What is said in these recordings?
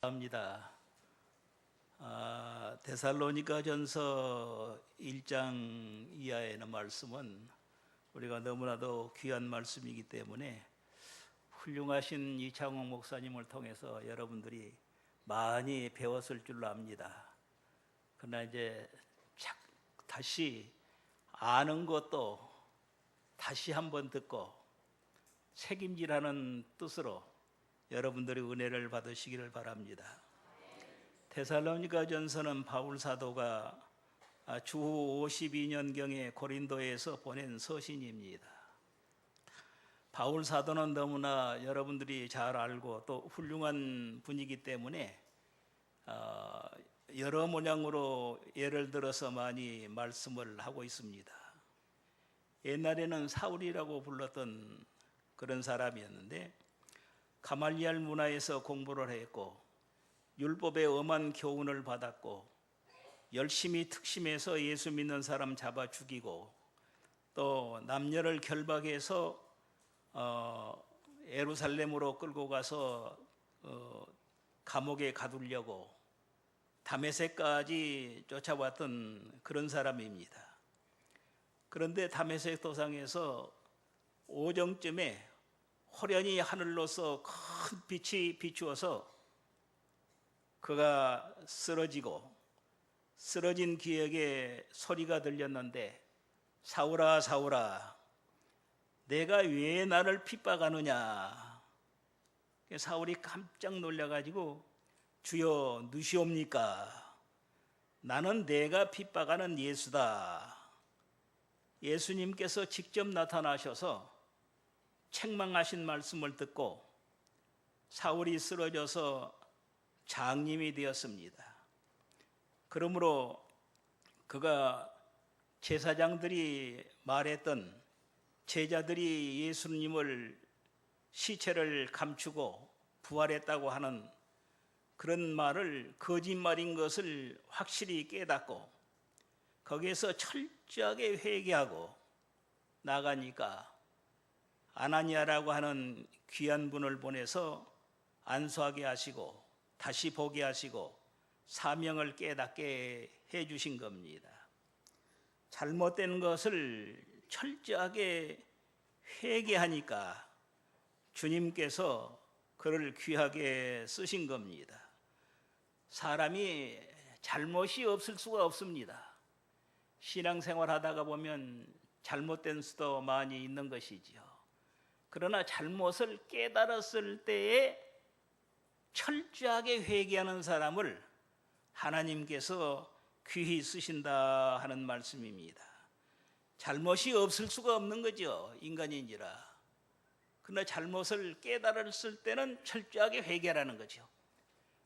합니다. 데살로니가전서 1장 이하의 말씀은 우리가 너무나도 귀한 말씀이기 때문에 훌륭하신 이창홍 목사님을 통해서 여러분들이 많이 배웠을 줄로 압니다. 그러나 이제 다시 아는 것도 다시 한번 듣고 책임지라는 뜻으로 여러분들이 은혜를 받으시기를 바랍니다. 데살로니가전서는 바울 사도가 주후 52년경에 고린도에서 보낸 서신입니다. 바울 사도는 너무나 여러분들이 잘 알고 또 훌륭한 분이기 때문에 여러 모양으로 예를 들어서 많이 말씀을 하고 있습니다. 옛날에는 사울이라고 불렀던 그런 사람이었는데 가말리알 문화에서 공부를 했고 율법의 엄한 교훈을 받았고 열심히 특심해서 예수 믿는 사람 잡아 죽이고 또 남녀를 결박해서 예루살렘으로 끌고 가서 감옥에 가두려고 다메섹까지 쫓아왔던 그런 사람입니다. 그런데 다메섹 도상에서 오정쯤에 호련히 하늘로서 큰 빛이 비추어서 그가 쓰러지고 쓰러진 기억에 소리가 들렸는데 사울아 사울아 내가 왜 나를 핍박하느냐. 사울이 깜짝 놀라가지고 주여 누시옵니까? 나는 내가 핍박하는 예수다. 예수님께서 직접 나타나셔서 책망하신 말씀을 듣고 사울이 쓰러져서 장님이 되었습니다. 그러므로 그가 제사장들이 말했던 제자들이 예수님을 시체를 감추고 부활했다고 하는 그런 말을 거짓말인 것을 확실히 깨닫고 거기에서 철저하게 회개하고 나가니까 아나니아라고 하는 귀한 분을 보내서 안수하게 하시고 다시 보게 하시고 사명을 깨닫게 해주신 겁니다. 잘못된 것을 철저하게 회개하니까 주님께서 그를 귀하게 쓰신 겁니다. 사람이 잘못이 없을 수가 없습니다. 신앙생활 하다가 보면 잘못된 수도 많이 있는 것이지요. 그러나 잘못을 깨달았을 때에 철저하게 회개하는 사람을 하나님께서 귀히 쓰신다 하는 말씀입니다. 잘못이 없을 수가 없는 거죠. 인간인지라. 그러나 잘못을 깨달았을 때는 철저하게 회개하라는 거죠.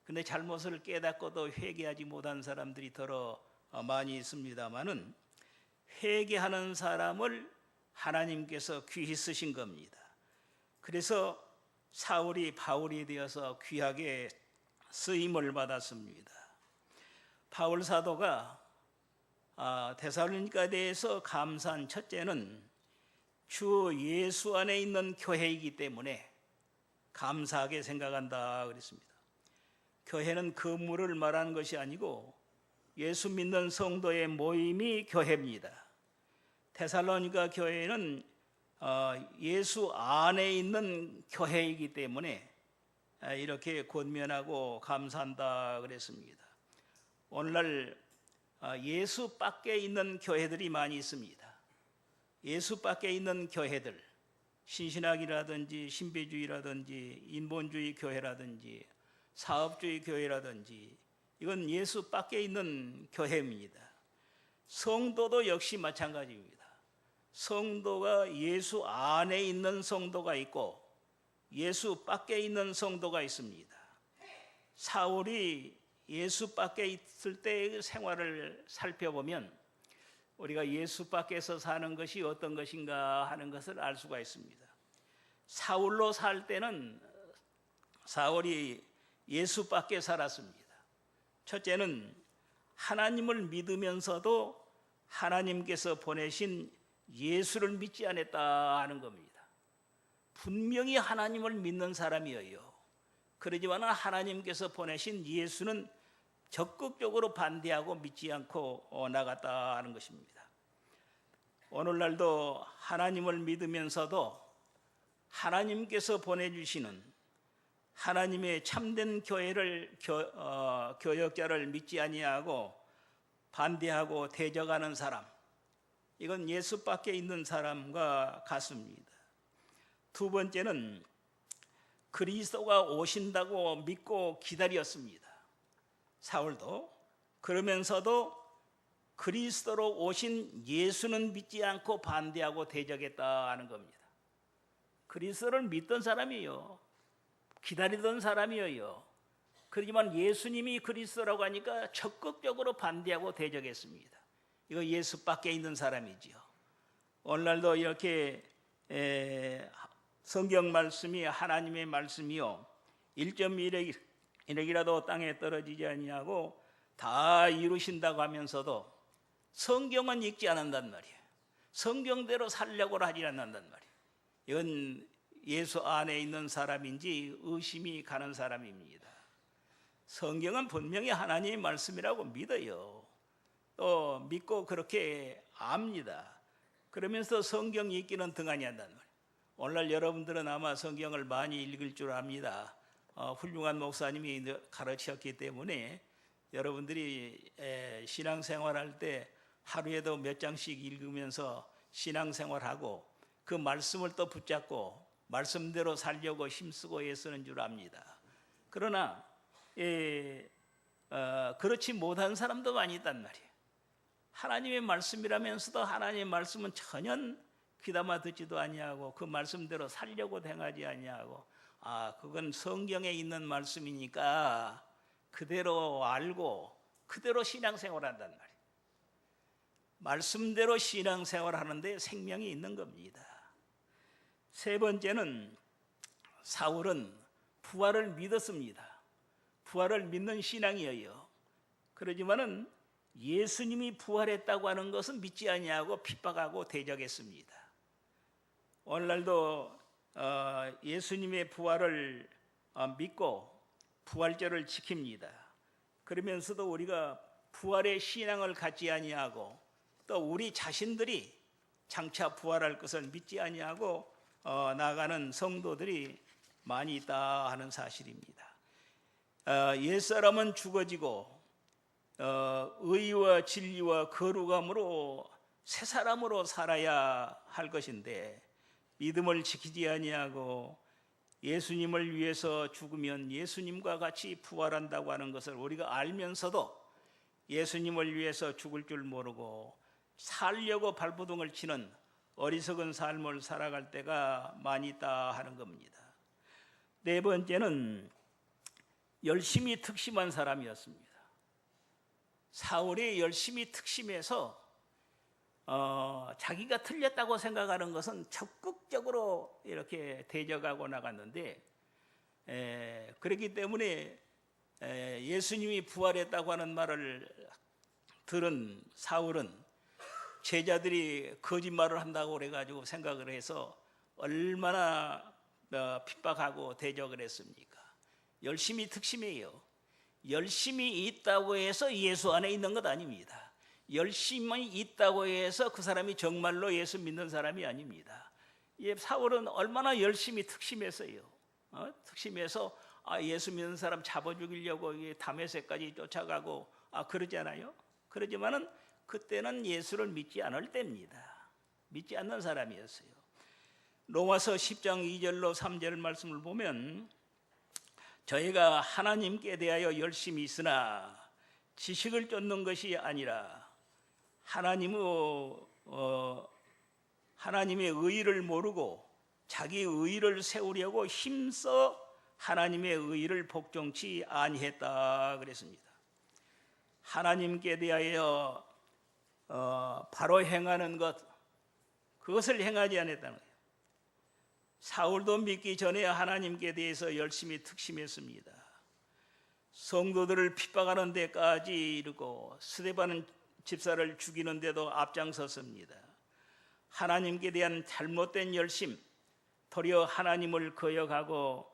근데 잘못을 깨닫고도 회개하지 못한 사람들이 더러 많이 있습니다만은 회개하는 사람을 하나님께서 귀히 쓰신 겁니다. 그래서 사울이 바울이 되어서 귀하게 쓰임을 받았습니다. 바울 사도가 데살로니가에서 감사한 첫째는 주 예수 안에 있는 교회이기 때문에 감사하게 생각한다 그랬습니다. 교회는 건물을 말하는 것이 아니고 예수 믿는 성도의 모임이 교회입니다. 데살로니가 교회는 예수 안에 있는 교회이기 때문에 이렇게 권면하고 감사한다 그랬습니다. 오늘날 예수 밖에 있는 교회들이 많이 있습니다. 예수 밖에 있는 교회들, 신신학이라든지 신비주의라든지 인본주의 교회라든지 사업주의 교회라든지 이건 예수 밖에 있는 교회입니다. 성도도 역시 마찬가지입니다. 성도가 예수 안에 있는 성도가 있고 예수 밖에 있는 성도가 있습니다. 사울이 예수 밖에 있을 때의 생활을 살펴보면 우리가 예수 밖에서 사는 것이 어떤 것인가 하는 것을 알 수가 있습니다. 사울로 살 때는 사울이 예수 밖에 살았습니다. 첫째는 하나님을 믿으면서도 하나님께서 보내신 예수를 믿지 않았다 하는 겁니다. 분명히 하나님을 믿는 사람이에요. 그러지만 하나님께서 보내신 예수는 적극적으로 반대하고 믿지 않고 나갔다 하는 것입니다. 오늘날도 하나님을 믿으면서도 하나님께서 보내주시는 하나님의 참된 교회를 교역자를 믿지 아니하고 반대하고 대적하는 사람, 이건 예수밖에 있는 사람과 같습니다. 두 번째는 그리스도가 오신다고 믿고 기다렸습니다. 사울도. 그러면서도 그리스도로 오신 예수는 믿지 않고 반대하고 대적했다 하는 겁니다. 그리스도를 믿던 사람이요, 기다리던 사람이에요. 그렇지만 예수님이 그리스도라고 하니까 적극적으로 반대하고 대적했습니다. 이거 예수밖에 있는 사람이지요. 오늘날도 이렇게 성경 말씀이 하나님의 말씀이요, 1.1핵이라도 땅에 떨어지지 아니하고 다 이루신다고 하면서도 성경은 읽지 않는단 말이에요. 성경대로 살려고 하지 않는단 말이에요. 이건 예수 안에 있는 사람인지 의심이 가는 사람입니다. 성경은 분명히 하나님의 말씀이라고 믿어요. 또 믿고 그렇게 압니다. 그러면서 성경 읽기는 등한히 한단 말이에요. 오늘날 여러분들은 아마 성경을 많이 읽을 줄 압니다. 훌륭한 목사님이 가르쳤기 때문에 여러분들이 신앙생활할 때 하루에도 몇 장씩 읽으면서 신앙생활하고 그 말씀을 또 붙잡고 말씀대로 살려고 힘쓰고 애쓰는 줄 압니다. 그러나 그렇지 못한 사람도 많이 있단 말이에요. 하나님의 말씀이라면서도 하나님의 말씀은 전혀 귀담아 듣지도 아니하고 그 말씀대로 살려고 행하지 아니하고, 그건 성경에 있는 말씀이니까 그대로 알고 그대로 신앙생활한단 말이에요. 말씀대로 신앙생활하는데 생명이 있는 겁니다. 세 번째는 사울은 부활을 믿었습니다. 부활을 믿는 신앙이에요. 그러지만은 예수님이 부활했다고 하는 것은 믿지 아니하고 핍박하고 대적했습니다. 오늘날도 예수님의 부활을 믿고 부활절을 지킵니다. 그러면서도 우리가 부활의 신앙을 갖지 아니하고 또 우리 자신들이 장차 부활할 것을 믿지 아니하고 나가는 성도들이 많이 있다 하는 사실입니다. 옛사람은 죽어지고 의와 진리와 거룩함으로 새 사람으로 살아야 할 것인데, 믿음을 지키지 아니하고 예수님을 위해서 죽으면 예수님과 같이 부활한다고 하는 것을 우리가 알면서도 예수님을 위해서 죽을 줄 모르고 살려고 발버둥을 치는 어리석은 삶을 살아갈 때가 많이 있다 하는 겁니다. 네 번째는 열심히 특심한 사람이었습니다. 사울이 열심히 특심해서 자기가 틀렸다고 생각하는 것은 적극적으로 이렇게 대적하고 나갔는데, 그렇기 때문에 예수님이 부활했다고 하는 말을 들은 사울은 제자들이 거짓말을 한다고 그래가지고 생각을 해서 얼마나 핍박하고 대적을 했습니까? 열심히 특심해요. 열심히 있다고 해서 예수 안에 있는 것 아닙니다. 열심히 있다고 해서 그 사람이 정말로 예수 믿는 사람이 아닙니다. 사울은 얼마나 열심히 특심했어요. 특심해서 예수 믿는 사람 잡아 죽이려고 다메섹까지 쫓아가고 그러잖아요. 그러지만은 그때는 예수를 믿지 않을 때입니다. 믿지 않는 사람이었어요. 로마서 10장 2절로 3절 말씀을 보면, 저희가 하나님께 대하여 열심히 있으나 지식을 쫓는 것이 아니라 하나님의 의의를 모르고 자기 의의를 세우려고 힘써 하나님의 의의를 복종치 아니했다 그랬습니다. 하나님께 대하여 바로 행하는 것, 그것을 행하지 않았다는 거예요. 사울도 믿기 전에 하나님께 대해서 열심히 특심했습니다. 성도들을 핍박하는 데까지 이르고 스데반 집사를 죽이는 데도 앞장섰습니다. 하나님께 대한 잘못된 열심, 도리어 하나님을 거역하고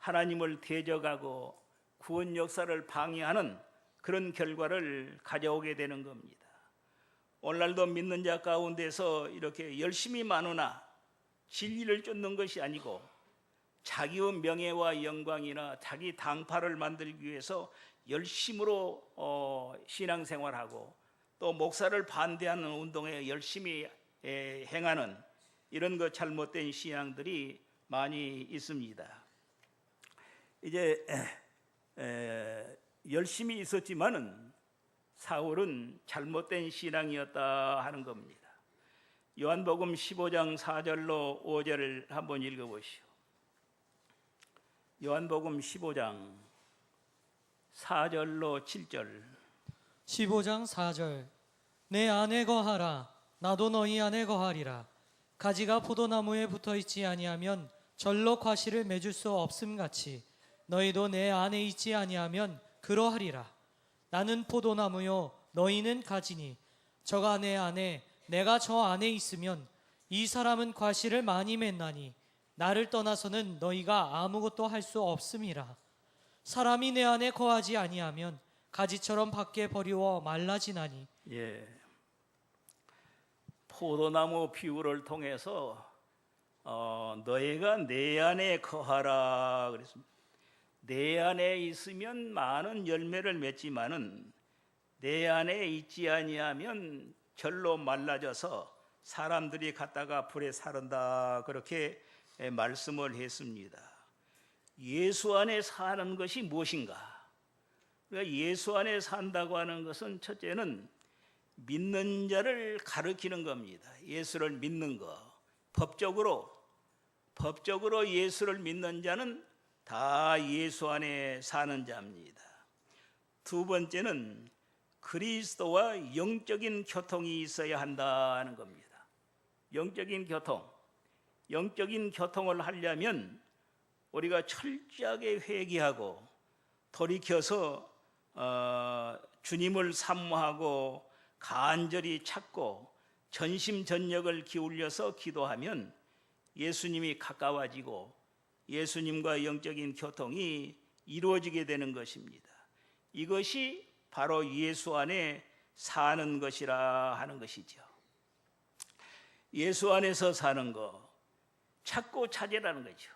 하나님을 대적하고 구원 역사를 방해하는 그런 결과를 가져오게 되는 겁니다. 오늘날도 믿는 자 가운데서 이렇게 열심히 많으나 진리를 쫓는 것이 아니고 자기의 명예와 영광이나 자기 당파를 만들기 위해서 열심으로 신앙생활하고 또 목사를 반대하는 운동에 열심히 행하는 이런 그 잘못된 신앙들이 많이 있습니다. 이제 열심히 있었지만은 사울은 잘못된 신앙이었다 하는 겁니다. 요한복음 15장 4절로 5절을 한번 읽어보시오. 요한복음 15장 4절로 7절. 15장 4절. 내 안에 거하라. 나도 너희 안에 거하리라. 가지가 포도나무에 붙어있지 아니하면 절로 과실을 맺을 수 없음같이 너희도 내 안에 있지 아니하면 그러하리라. 나는 포도나무요 너희는 가지니 저가 내 안에 내가 저 안에 있으면 이 사람은 과실을 많이 맺나니 나를 떠나서는 너희가 아무것도 할 수 없음이라. 사람이 내 안에 거하지 아니하면 가지처럼 밖에 버리워 말라지나니. 예, 포도나무 비유를 통해서 너희가 내 안에 거하라 그랬습니다. 내 안에 있으면 많은 열매를 맺지만은 내 안에 있지 아니하면 절로 말라져서 사람들이 갖다가 불에 사른다 그렇게 말씀을 했습니다. 예수 안에 사는 것이 무엇인가? 그러니까 예수 안에 산다고 하는 것은 첫째는 믿는 자를 가르치는 겁니다. 예수를 믿는 것. 법적으로 예수를 믿는 자는 다 예수 안에 사는 자입니다. 두 번째는 그리스도와 영적인 교통이 있어야 한다는 겁니다. 영적인 교통을 하려면 우리가 철저하게 회개하고 돌이켜서 주님을 사모하고 간절히 찾고 전심전력을 기울여서 기도하면 예수님이 가까워지고 예수님과 영적인 교통이 이루어지게 되는 것입니다. 이것이 바로 예수 안에 사는 것이라 하는 것이죠. 예수 안에서 사는 것, 찾고 찾으라는 거죠.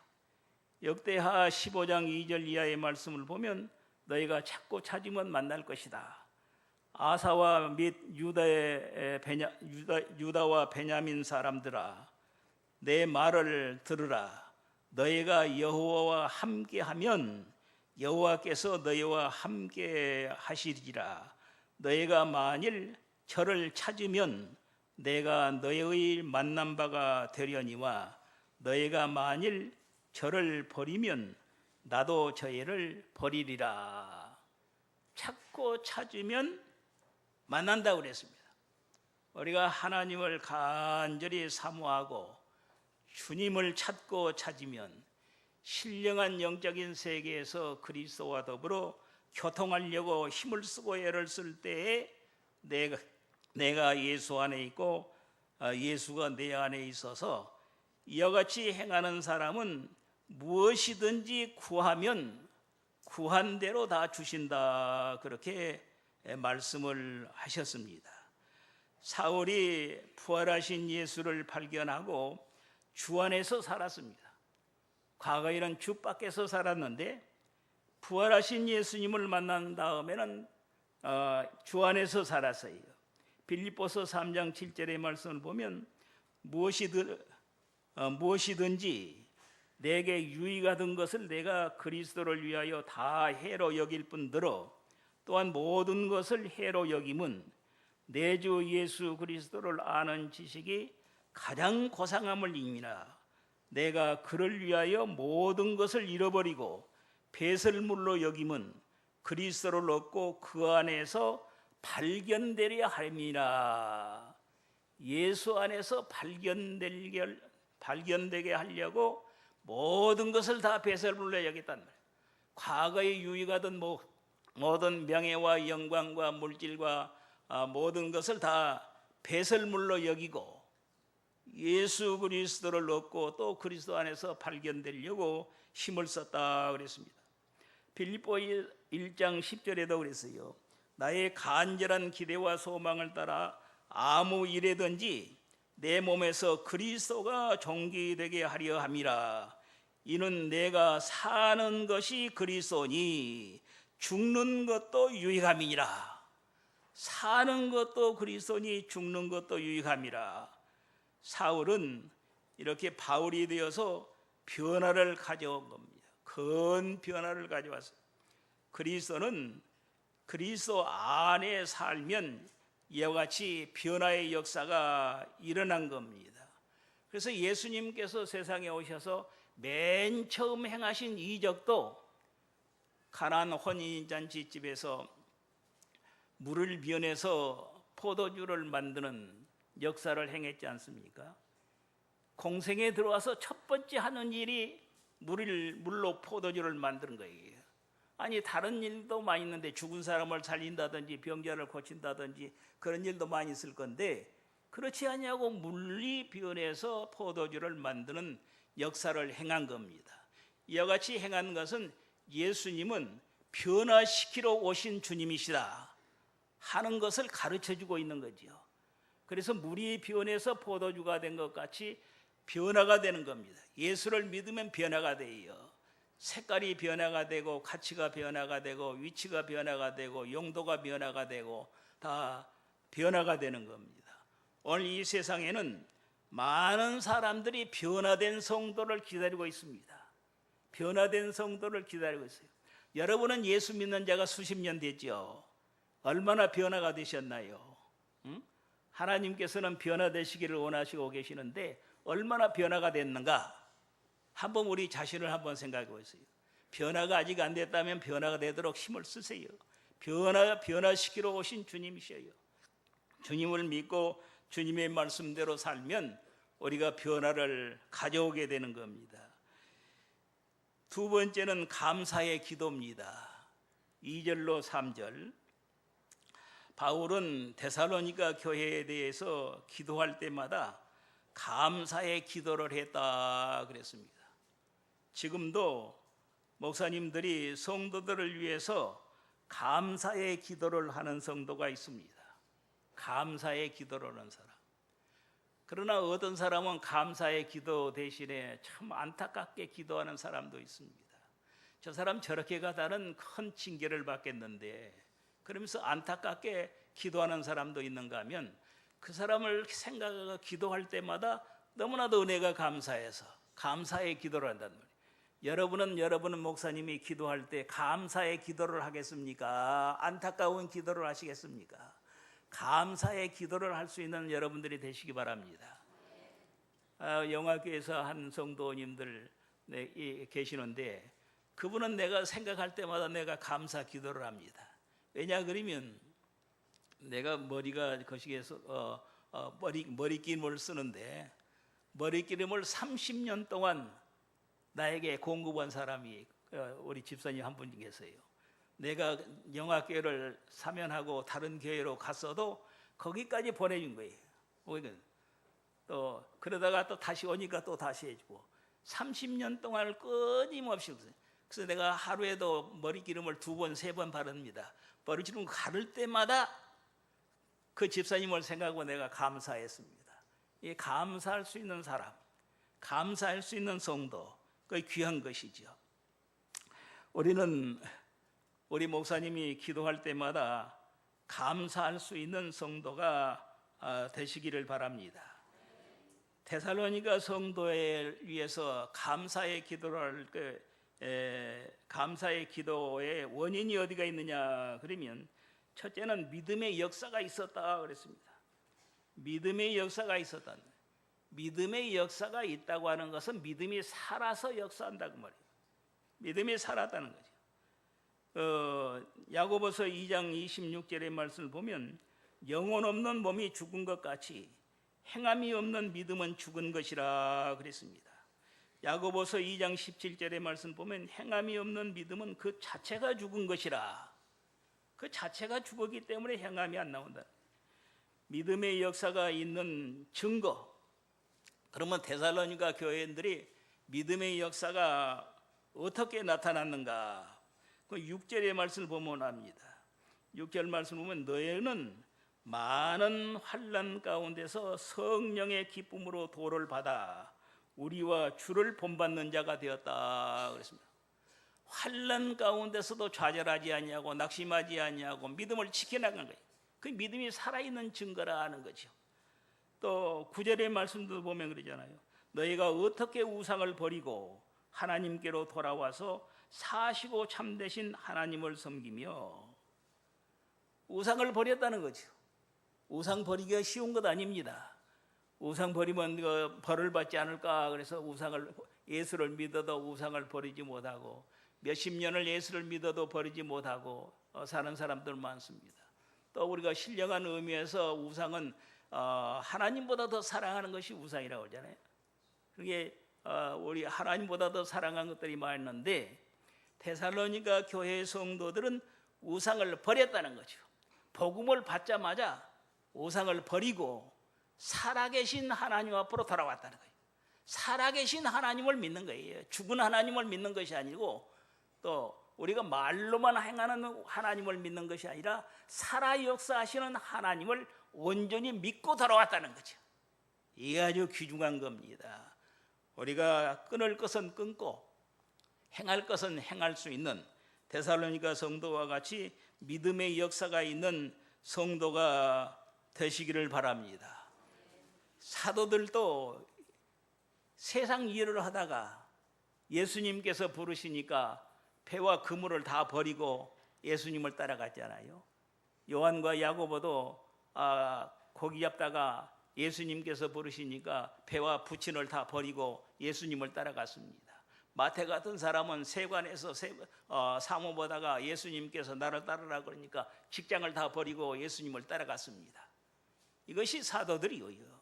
역대하 15장 2절 이하의 말씀을 보면 너희가 찾고 찾으면 만날 것이다. 아사와 및 유다와 베냐민 사람들아, 내 말을 들으라. 너희가 여호와와 함께하면 여호와께서 너희와 함께 하시리라. 너희가 만일 저를 찾으면 내가 너희의 만난 바가 되려니와 너희가 만일 저를 버리면 나도 저희를 버리리라. 찾고 찾으면 만난다고 그랬습니다. 우리가 하나님을 간절히 사모하고 주님을 찾고 찾으면 신령한 영적인 세계에서 그리스도와 더불어 교통하려고 힘을 쓰고 애를 쓸 때에 내가 예수 안에 있고 예수가 내 안에 있어서 이와 같이 행하는 사람은 무엇이든지 구하면 구한 대로 다 주신다 그렇게 말씀을 하셨습니다. 사울이 부활하신 예수를 발견하고 주 안에서 살았습니다. 과거에는 주 밖에서 살았는데 부활하신 예수님을 만난 다음에는 주 안에서 살았어요. 빌립보서 3장 7절의 말씀을 보면 무엇이든지 내게 유익하던 것을 내가 그리스도를 위하여 다 해로 여길 뿐더러 또한 모든 것을 해로 여김은 내 주 예수 그리스도를 아는 지식이 가장 고상함을 입니다. 내가 그를 위하여 모든 것을 잃어버리고 배설물로 여김은 그리스도를 얻고 그 안에서 발견되려 함이라. 예수 안에서 발견되게 하려고 모든 것을 다 배설물로 여겼단 말이에요. 과거에 유익하던 모든 명예와 영광과 물질과 모든 것을 다 배설물로 여기고 예수 그리스도를 얻고 또 그리스도 안에서 발견되려고 힘을 썼다 그랬습니다. 빌립보 1장 10절에도 그랬어요. 나의 간절한 기대와 소망을 따라 아무 일에든지 내 몸에서 그리스도가 존귀되게 하려 함이라. 이는 내가 사는 것이 그리스도니 죽는 것도 유익함이니라. 사는 것도 그리스도니 죽는 것도 유익함이라. 사울은 이렇게 바울이 되어서 변화를 가져온 겁니다. 큰 변화를 가져왔어요. 그리스도는 그리스도 안에 살면 이와 같이 변화의 역사가 일어난 겁니다. 그래서 예수님께서 세상에 오셔서 맨 처음 행하신 이적도 가나안 혼인잔치집에서 물을 변해서 포도주를 만드는 역사를 행했지 않습니까? 공생에 들어와서 첫 번째 하는 일이 물로 포도주를 만드는 거예요. 아니 다른 일도 많이 있는데 죽은 사람을 살린다든지 병자를 고친다든지 그런 일도 많이 있을 건데 그렇지 아니하고 물이 변해서 포도주를 만드는 역사를 행한 겁니다. 이와 같이 행한 것은 예수님은 변화시키러 오신 주님이시다 하는 것을 가르쳐주고 있는 거죠. 그래서 물이 변해서 포도주가 된 것 같이 변화가 되는 겁니다. 예수를 믿으면 변화가 돼요. 색깔이 변화가 되고 가치가 변화가 되고 위치가 변화가 되고 용도가 변화가 되고 다 변화가 되는 겁니다. 오늘 이 세상에는 많은 사람들이 변화된 성도를 기다리고 있습니다. 변화된 성도를 기다리고 있어요. 여러분은 예수 믿는 자가 수십 년 됐죠. 얼마나 변화가 되셨나요? 하나님께서는 변화되시기를 원하시고 계시는데 얼마나 변화가 됐는가? 한번 우리 자신을 한번 생각해 보세요. 변화가 아직 안 됐다면 변화가 되도록 힘을 쓰세요. 변화시키러 오신 주님이셔요. 주님을 믿고 주님의 말씀대로 살면 우리가 변화를 가져오게 되는 겁니다. 두 번째는 감사의 기도입니다. 2절로 3절. 바울은 데살로니가 교회에 대해서 기도할 때마다 감사의 기도를 했다 그랬습니다. 지금도 목사님들이 성도들을 위해서 감사의 기도를 하는 성도가 있습니다. 감사의 기도를 하는 사람. 그러나 어떤 사람은 감사의 기도 대신에 참 안타깝게 기도하는 사람도 있습니다. 저 사람 저렇게 가다는 큰 징계를 받겠는데 그러면서 안타깝게 기도하는 사람도 있는가 하면 그 사람을 생각하고 기도할 때마다 너무나도 은혜가 감사해서 감사의 기도를 한단 말이에요. 여러분은 목사님이 기도할 때 감사의 기도를 하겠습니까? 안타까운 기도를 하시겠습니까? 감사의 기도를 할 수 있는 여러분들이 되시기 바랍니다. 영화교회에서 한 성도님들 계시는데 그분은 내가 생각할 때마다 내가 감사 기도를 합니다. 왜냐 그러면 내가 머리가 거시기해서 머리기름을 쓰는데 머리기름을 30년 동안 나에게 공급한 사람이 우리 집사님 한 분 계세요. 내가 영화교회를 사면하고 다른 교회로 갔어도 거기까지 보내준 거예요. 또 그러다가 또 다시 오니까 또 다시 해주고 30년 동안 끊임없이. 그래서 내가 하루에도 머리기름을 2번, 3번 바릅니다. 머리기름 가를 때마다 그 집사님을 생각하고 내가 감사했습니다. 이 감사할 수 있는 사람, 감사할 수 있는 성도, 그게 귀한 것이죠. 우리 목사님이 기도할 때마다 감사할 수 있는 성도가 되시기를 바랍니다. 데살로니가 성도에 위해서 감사의 기도를 감사의 기도의 원인이 어디가 있느냐 그러면 첫째는 믿음의 역사가 있었다 그랬습니다. 믿음의 역사가 있었다. 믿음의 역사가 있다고 하는 것은 믿음이 살아서 역사한다고 말이에요. 믿음이 살았다는 거죠. 야고보서 2장 26절의 말씀을 보면 영혼 없는 몸이 죽은 것 같이 행함이 없는 믿음은 죽은 것이라 그랬습니다. 야고보서 2장 17절의 말씀 보면 행함이 없는 믿음은 그 자체가 죽은 것이라. 그 자체가 죽었기 때문에 행함이 안 나온다. 믿음의 역사가 있는 증거, 그러면 데살로니가 교회인들이 믿음의 역사가 어떻게 나타났는가? 그 6절의 말씀을 보면 압니다. 6절 말씀을 보면 너희는 많은 환난 가운데서 성령의 기쁨으로 도를 받아 우리와 주를 본받는 자가 되었다 그랬습니다. 환난 가운데서도 좌절하지 아니하고 낙심하지 아니하고 믿음을 지켜나가는 거예요. 그 믿음이 살아있는 증거라 하는 거죠. 또 9절의 말씀도 보면 그러잖아요. 너희가 어떻게 우상을 버리고 하나님께로 돌아와서 사시고 참되신 하나님을 섬기며, 우상을 버렸다는 거죠. 우상 버리기가 쉬운 것 아닙니다. 우상 버리면 벌을 받지 않을까 그래서 예수를 믿어도 우상을 버리지 못하고 몇십 년을 예수를 믿어도 버리지 못하고 사는 사람들 많습니다. 또 우리가 신령한 의미에서 우상은 하나님보다 더 사랑하는 것이 우상이라고 하잖아요. 그게 우리 하나님보다 더 사랑한 것들이 많았는데 데살로니가 교회의 성도들은 우상을 버렸다는 거죠. 복음을 받자마자 우상을 버리고 살아계신 하나님 앞으로 돌아왔다는 거예요. 살아계신 하나님을 믿는 거예요. 죽은 하나님을 믿는 것이 아니고 또 우리가 말로만 행하는 하나님을 믿는 것이 아니라 살아 역사하시는 하나님을 온전히 믿고 돌아왔다는 거죠. 이게 아주 귀중한 겁니다. 우리가 끊을 것은 끊고 행할 것은 행할 수 있는 데살로니가 성도와 같이 믿음의 역사가 있는 성도가 되시기를 바랍니다. 사도들도 세상 일을 하다가 예수님께서 부르시니까 배와 그물을 다 버리고 예수님을 따라갔잖아요. 요한과 야고보도 고기 잡다가 예수님께서 부르시니까 배와 부친을 다 버리고 예수님을 따라갔습니다. 마태 같은 사람은 세관에서 사모 보다가 예수님께서 나를 따르라 그러니까 직장을 다 버리고 예수님을 따라갔습니다. 이것이 사도들이에요.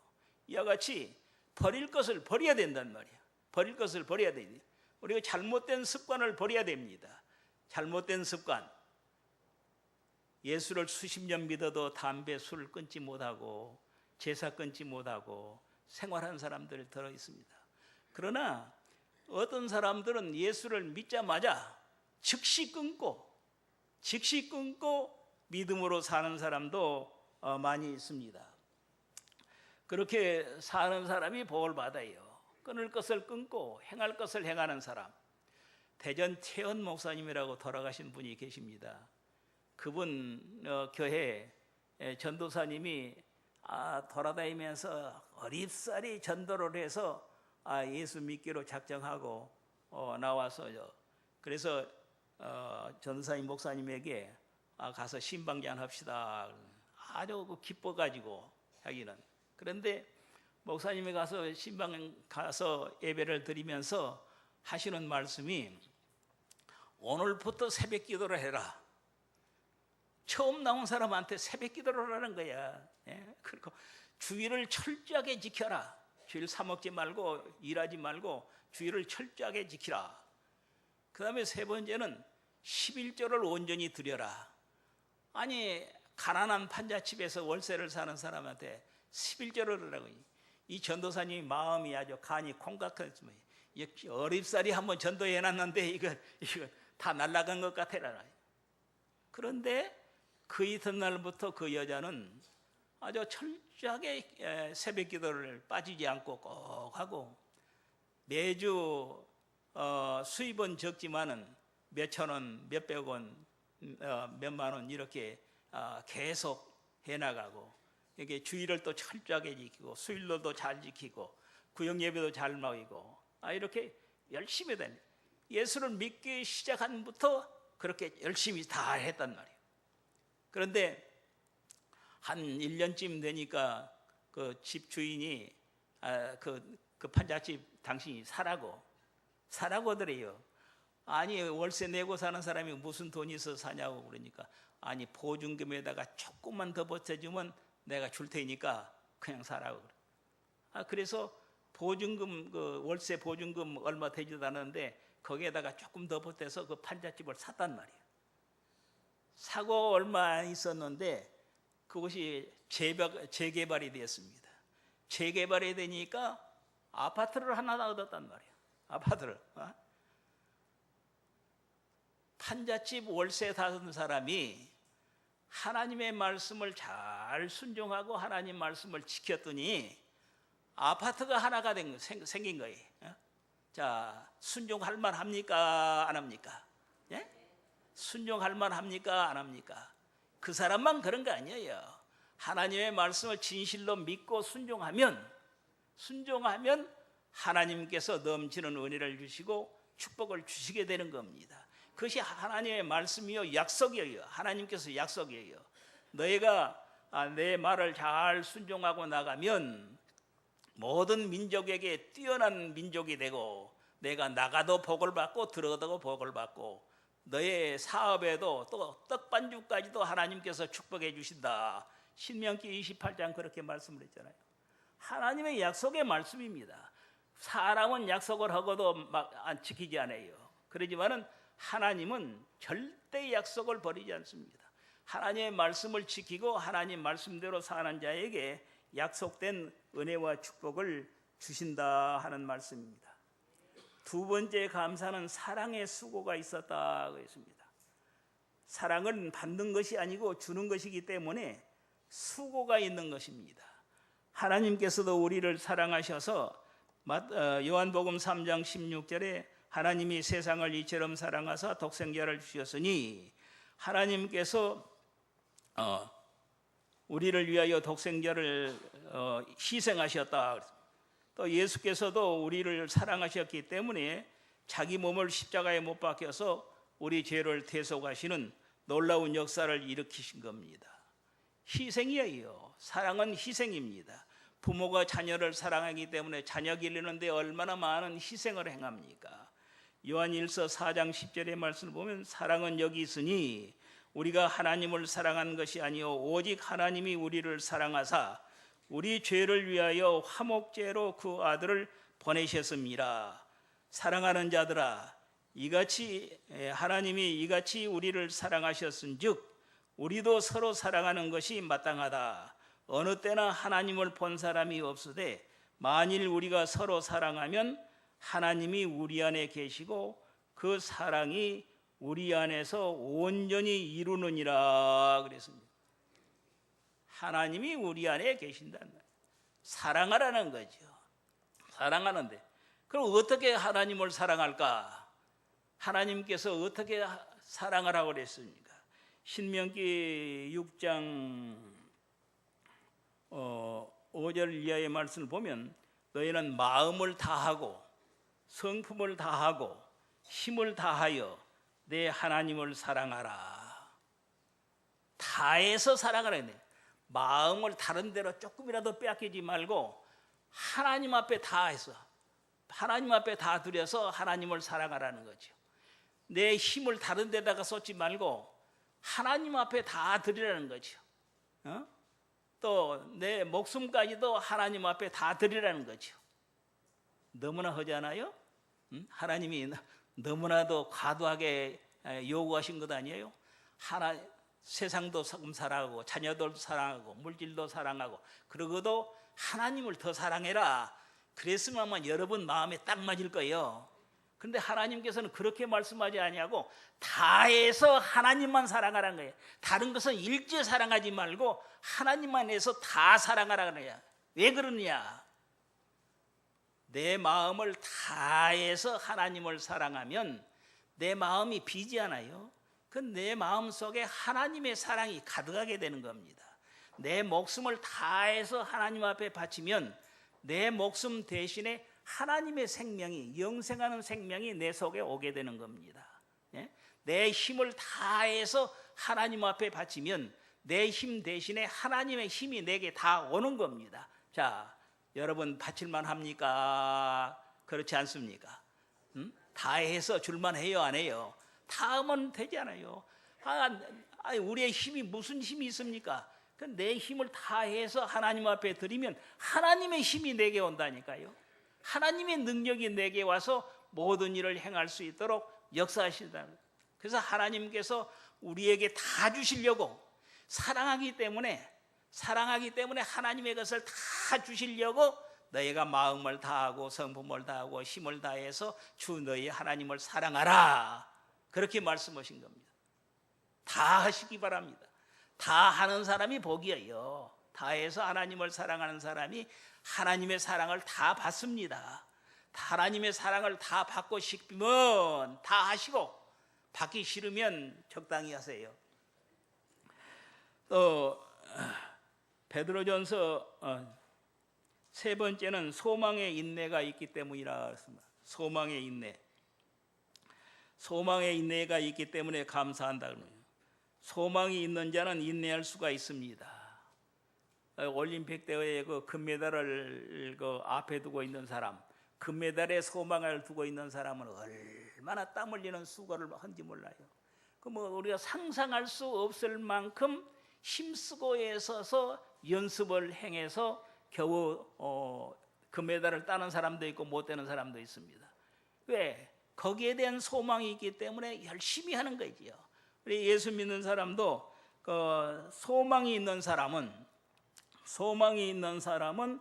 이와 같이 버릴 것을 버려야 된단 말이야. 버릴 것을 버려야 돼요. 우리가 잘못된 습관을 버려야 됩니다. 잘못된 습관. 예수를 수십 년 믿어도 담배, 술 끊지 못하고 제사 끊지 못하고 생활하는 사람들이 들어 있습니다. 그러나 어떤 사람들은 예수를 믿자마자 즉시 끊고 믿음으로 사는 사람도 많이 있습니다. 그렇게 사는 사람이 복을 받아요. 끊을 것을 끊고 행할 것을 행하는 사람. 대전 태연 목사님이라고 돌아가신 분이 계십니다. 그분 교회 전도사님이 돌아다니면서 어립사리 전도를 해서 예수 믿기로 작정하고 나와서요. 그래서 전도사님 목사님에게 가서 신방전 합시다. 아주 기뻐가지고 하기는. 그런데 목사님이 가서 신방 가서 예배를 드리면서 하시는 말씀이 오늘부터 새벽 기도를 해라. 처음 나온 사람한테 새벽 기도를 하는 거야. 그리고 주의를 철저하게 지켜라. 주의를 사먹지 말고 일하지 말고 주의를 철저하게 지키라. 그 다음에 세 번째는 11조를 온전히 드려라. 아니 가난한 판잣집에서 월세를 사는 사람한테 11조를 하라고. 이 전도사님이 마음이 아주 간이 콩깍했으면 어립살이 한번 전도해놨는데 이거 다 날아간 것 같아라. 그런데 그 이튿날부터 그 여자는 아주 철저하게 새벽 기도를 빠지지 않고 꼭 하고 매주 수입은 적지만은 몇천 원, 몇백 원, 몇만 원 이렇게 계속 해나가고 이게 주의를 또 철저하게 지키고 수일로도 잘 지키고 구역 예배도 잘 먹이고 이렇게 열심히 된 예수를 믿기 시작한부터 그렇게 열심히 다 했단 말이에요. 그런데 한 1년쯤 되니까 그 집 주인이 그 판잣집 당신이 사라고 하더래요. 아니 월세 내고 사는 사람이 무슨 돈이 있어서 사냐고 그러니까 아니 보증금에다가 조금만 더 보태주면 내가 줄 테니까 그냥 사라고 그래. 그래서 보증금 월세 보증금 얼마 되지도 않았는데 거기에다가 조금 더 보태서 그 판잣집을 샀단 말이에요. 사고 얼마 있었는데 그것이 재개발이 되었습니다. 재개발이 되니까 아파트를 하나 얻었단 말이야. 아파트를. 판잣집 월세 다는 사람이 하나님의 말씀을 잘 순종하고 하나님 말씀을 지켰더니 아파트가 하나가 생긴 거예요. 자, 순종할 만 합니까? 안 합니까? 예? 순종할 만 합니까? 안 합니까? 그 사람만 그런 거 아니에요. 하나님의 말씀을 진실로 믿고 순종하면 하나님께서 넘치는 은혜를 주시고 축복을 주시게 되는 겁니다. 그것이 하나님의 말씀이요, 약속이에요. 하나님께서 약속이에요. 너희가 내 말을 잘 순종하고 나가면 모든 민족에게 뛰어난 민족이 되고 내가 나가도 복을 받고 들어가도 복을 받고 너의 사업에도 또 떡반죽까지도 하나님께서 축복해 주신다. 신명기 28장 그렇게 말씀을 했잖아요. 하나님의 약속의 말씀입니다. 사람은 약속을 하고도 막 안 지키지 않아요. 그러지만은 하나님은 절대 약속을 버리지 않습니다. 하나님의 말씀을 지키고 하나님 말씀대로 사는 자에게 약속된 은혜와 축복을 주신다 하는 말씀입니다. 두 번째 감사는 사랑의 수고가 있었다고 했습니다. 사랑은 받는 것이 아니고 주는 것이기 때문에 수고가 있는 것입니다. 하나님께서도 우리를 사랑하셔서 요한복음 3장 16절에 하나님이 세상을 이처럼 사랑하사 독생자를 주셨으니 하나님께서 우리를 위하여 독생자를 희생하셨다. 또 예수께서도 우리를 사랑하셨기 때문에 자기 몸을 십자가에 못 박혀서 우리 죄를 대속하시는 놀라운 역사를 일으키신 겁니다. 희생이에요. 사랑은 희생입니다. 부모가 자녀를 사랑하기 때문에 자녀 기르는데 얼마나 많은 희생을 행합니까? 요한일서 4장 10절의 말씀을 보면 사랑은 여기 있으니 우리가 하나님을 사랑한 것이 아니요 오직 하나님이 우리를 사랑하사 우리 죄를 위하여 화목제로 그 아들을 보내셨습니다. 사랑하는 자들아, 이같이 하나님이 이같이 우리를 사랑하셨은즉 우리도 서로 사랑하는 것이 마땅하다. 어느 때나 하나님을 본 사람이 없으되 만일 우리가 서로 사랑하면 하나님이 우리 안에 계시고 그 사랑이 우리 안에서 온전히 이루느니라 그랬습니다. 하나님이 우리 안에 계신다는 거예요. 사랑하라는 거죠. 사랑하는데 그럼 어떻게 하나님을 사랑할까? 하나님께서 어떻게 사랑하라고 그랬습니까? 신명기 6장 5절 이하의 말씀을 보면 너희는 마음을 다하고 성품을 다하고 힘을 다하여 내 하나님을 사랑하라. 다해서 사랑하라 했네. 마음을 다른 데로 조금이라도 빼앗기지 말고 하나님 앞에 다해서 하나님 앞에 다 드려서 하나님을 사랑하라는 거죠. 내 힘을 다른 데다가 쏟지 말고 하나님 앞에 다 드리라는 거죠. 또 내 목숨까지도 하나님 앞에 다 드리라는 거죠. 너무나 하잖아요. 하나님이 너무나도 과도하게 요구하신 것 아니에요? 세상도 사랑하고 자녀들도 사랑하고 물질도 사랑하고 그러고도 하나님을 더 사랑해라. 그랬으면 아마 여러분 마음에 딱 맞을 거예요. 그런데 하나님께서는 그렇게 말씀하지 아니하고 다해서 하나님만 사랑하라는 거예요. 다른 것은 일제 사랑하지 말고 하나님만 해서 다 사랑하라는 거예요. 왜 그러느냐? 내 마음을 다해서 하나님을 사랑하면 내 마음이 비지 않아요. 그 내 마음 속에 하나님의 사랑이 가득하게 되는 겁니다. 내 목숨을 다해서 하나님 앞에 바치면 내 목숨 대신에 하나님의 생명이 영생하는 생명이 내 속에 오게 되는 겁니다. 내 힘을 다해서 하나님 앞에 바치면 내 힘 대신에 하나님의 힘이 내게 다 오는 겁니다. 자, 여러분 바칠만 합니까? 그렇지 않습니까? 다해서 줄만 해요, 안 해요? 다 하면 되지 않아요? 우리의 힘이 무슨 힘이 있습니까? 내 힘을 다해서 하나님 앞에 드리면 하나님의 힘이 내게 온다니까요. 하나님의 능력이 내게 와서 모든 일을 행할 수 있도록 역사하신다는 거예요. 그래서 하나님께서 우리에게 다 주시려고 사랑하기 때문에 하나님의 것을 다 주시려고 너희가 마음을 다하고 성품을 다하고 힘을 다해서 주 너희 하나님을 사랑하라. 그렇게 말씀하신 겁니다. 다 하시기 바랍니다. 다 하는 사람이 복이에요. 다 해서 하나님을 사랑하는 사람이 하나님의 사랑을 다 받습니다. 하나님의 사랑을 다 받고 싶으면 다 하시고, 받기 싫으면 적당히 하세요. 또 베드로전서 세 번째는 소망의 인내가 있기 때문이라 했습니다. 소망의 인내. 소망의 인내가 있기 때문에 감사한다. 소망이 있는 자는 인내할 수가 있습니다. 올림픽 대회에 그 금메달을 그 앞에 두고 있는 사람, 금메달에 소망을 두고 있는 사람은 얼마나 땀 흘리는 수고를 한지 몰라요. 그 뭐 우리가 상상할 수 없을 만큼 힘쓰고 애써서 연습을 행해서 겨우 금메달을 따는 사람도 있고 못 따는 사람도 있습니다. 왜? 거기에 대한 소망이 있기 때문에 열심히 하는 거지요. 우리 예수 믿는 사람도 그 소망이 있는 사람은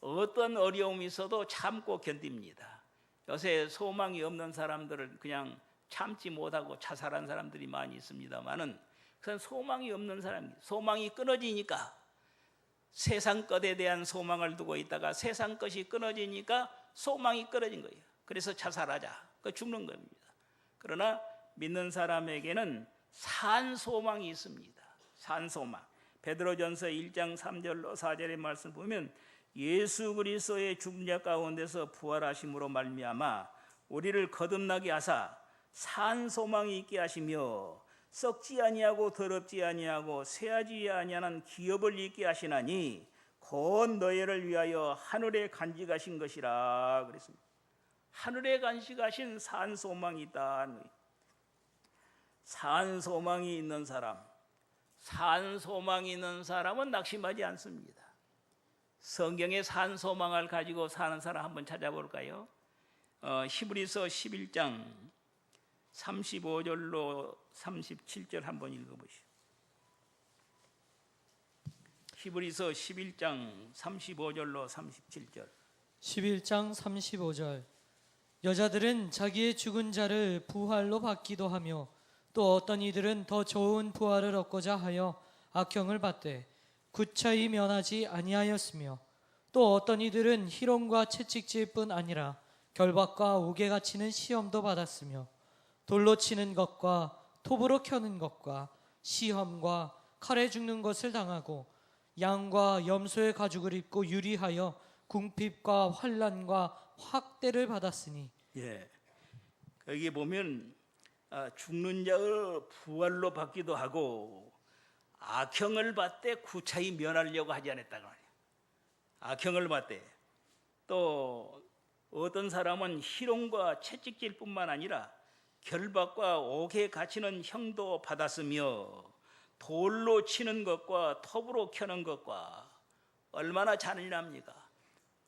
어떤 어려움이 있어도 참고 견딥니다. 요새 소망이 없는 사람들을 그냥 참지 못하고 자살한 사람들이 많이 있습니다만은, 그건 소망이 없는 사람이, 소망이 끊어지니까, 세상 것에 대한 소망을 두고 있다가 세상 것이 끊어지니까 소망이 끊어진 거예요. 그래서 자살하자, 죽는 겁니다. 그러나 믿는 사람에게는 산 소망이 있습니다. 산 소망. 베드로전서 1장 3절로 4절의 말씀 보면, 예수 그리스도의 죽은 자 가운데서 부활하심으로 말미암아 우리를 거듭나게 하사 산 소망이 있게 하시며 썩지 아니하고 더럽지 아니하고 쇠하지 아니하는 기업을 있게 하시나니 곧 너희를 위하여 하늘에 간직하신 것이라 그랬습니다. 하늘에 간직하신 산 소망이 있다. 산 소망이 있는 사람은 낙심하지 않습니다. 성경의 산 소망을 가지고 사는 사람 한번 찾아볼까요? 히브리서 11장 35절로 37절 한번 읽어보시죠. 히브리서 11장 35절로 37절. 11장 35절. 여자들은 자기의 죽은 자를 부활로 받기도 하며 또 어떤 이들은 더 좋은 부활을 얻고자 하여 악형을 받되 구차히 면하지 아니하였으며 또 어떤 이들은 희롱과 채찍질 뿐 아니라 결박과 옥에 갇히는 시험도 받았으며 돌로 치는 것과 톱으로 켜는 것과 시험과 칼에 죽는 것을 당하고 양과 염소의 가죽을 입고 유리하여 궁핍과 환난과 학대를 받았으니. 예, 거기 보면 죽는 자를 부활로 받기도 하고 악형을 받되 구차히 면하려고 하지 않았다고 말이에요. 악형을 받되, 또 어떤 사람은 희롱과 채찍질뿐만 아니라 결박과 옥에 갇히는 형도 받았으며 돌로 치는 것과 톱으로 켜는 것과, 얼마나 잔인합니까?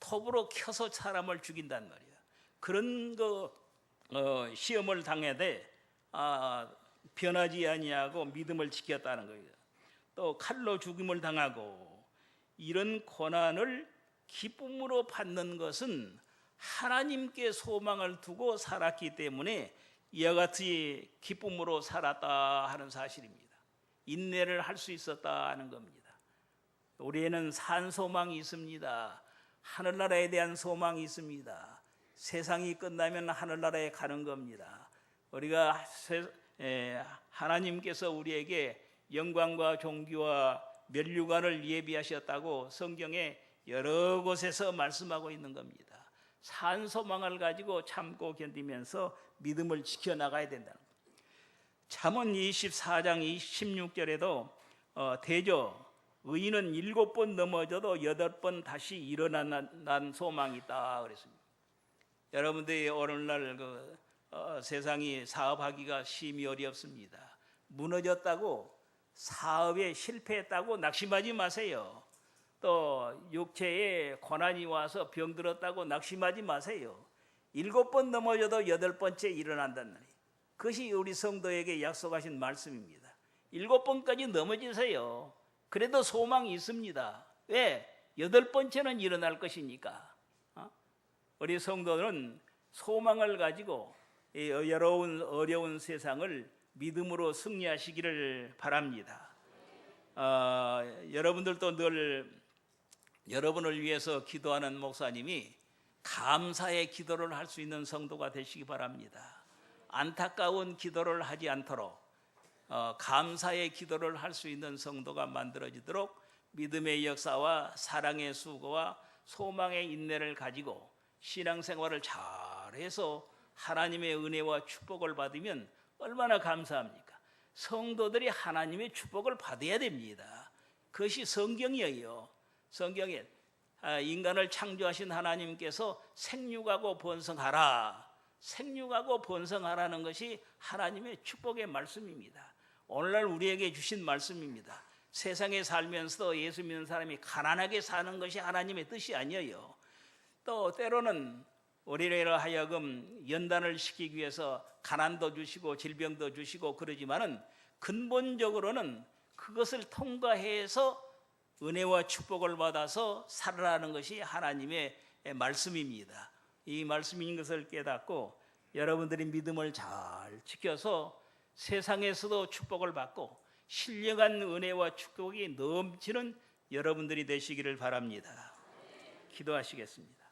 톱으로 켜서 사람을 죽인단 말이에요. 그런 시험을 당해대 변하지 아니하고 믿음을 지켰다는 거예요. 또 칼로 죽임을 당하고, 이런 고난을 기쁨으로 받는 것은 하나님께 소망을 두고 살았기 때문에 이와 같이 기쁨으로 살았다 하는 사실입니다. 인내를 할 수 있었다 하는 겁니다. 우리에는 산 소망이 있습니다. 하늘나라에 대한 소망이 있습니다. 세상이 끝나면 하늘나라에 가는 겁니다. 우리가 하나님께서 우리에게 영광과 존귀와 면류관을 예비하셨다고 성경에 여러 곳에서 말씀하고 있는 겁니다. 산 소망을 가지고 참고 견디면서 믿음을 지켜나가야 된다는 겁니다. 잠언 24장 26절에도 대저 의인은 7번 넘어져도 8번 다시 일어나는 소망이 있다 그랬습니다. 여러분들이 오늘날 세상이 사업하기가 심히 어렵습니다. 무너졌다고, 사업에 실패했다고 낙심하지 마세요. 또 육체에 고난이 와서 병들었다고 낙심하지 마세요. 7번 넘어져도 8번째 일어난다는 말이에요. 그것이 우리 성도에게 약속하신 말씀입니다. 7번까지 넘어지세요. 그래도 소망이 있습니다. 왜? 8번째는 일어날 것이니까. 우리 성도는 소망을 가지고 이 어려운 세상을 믿음으로 승리하시기를 바랍니다. 여러분들도 늘 여러분을 위해서 기도하는 목사님이 감사의 기도를 할 수 있는 성도가 되시기 바랍니다. 안타까운 기도를 하지 않도록 감사의 기도를 할 수 있는 성도가 만들어지도록 믿음의 역사와 사랑의 수고와 소망의 인내를 가지고 신앙생활을 잘해서 하나님의 은혜와 축복을 받으면 얼마나 감사합니까? 성도들이 하나님의 축복을 받아야 됩니다. 그것이 성경이에요. 성경에 인간을 창조하신 하나님께서 생육하고 번성하라, 생육하고 번성하라는 것이 하나님의 축복의 말씀입니다. 오늘날 우리에게 주신 말씀입니다. 세상에 살면서도 예수 믿는 사람이 가난하게 사는 것이 하나님의 뜻이 아니에요. 또 때로는 우리를 하여금 연단을 시키기 위해서 가난도 주시고 질병도 주시고 그러지만은 근본적으로는 그것을 통과해서 은혜와 축복을 받아서 살아라는 것이 하나님의 말씀입니다. 이 말씀인 것을 깨닫고 여러분들이 믿음을 잘 지켜서 세상에서도 축복을 받고 신령한 은혜와 축복이 넘치는 여러분들이 되시기를 바랍니다. 기도하시겠습니다.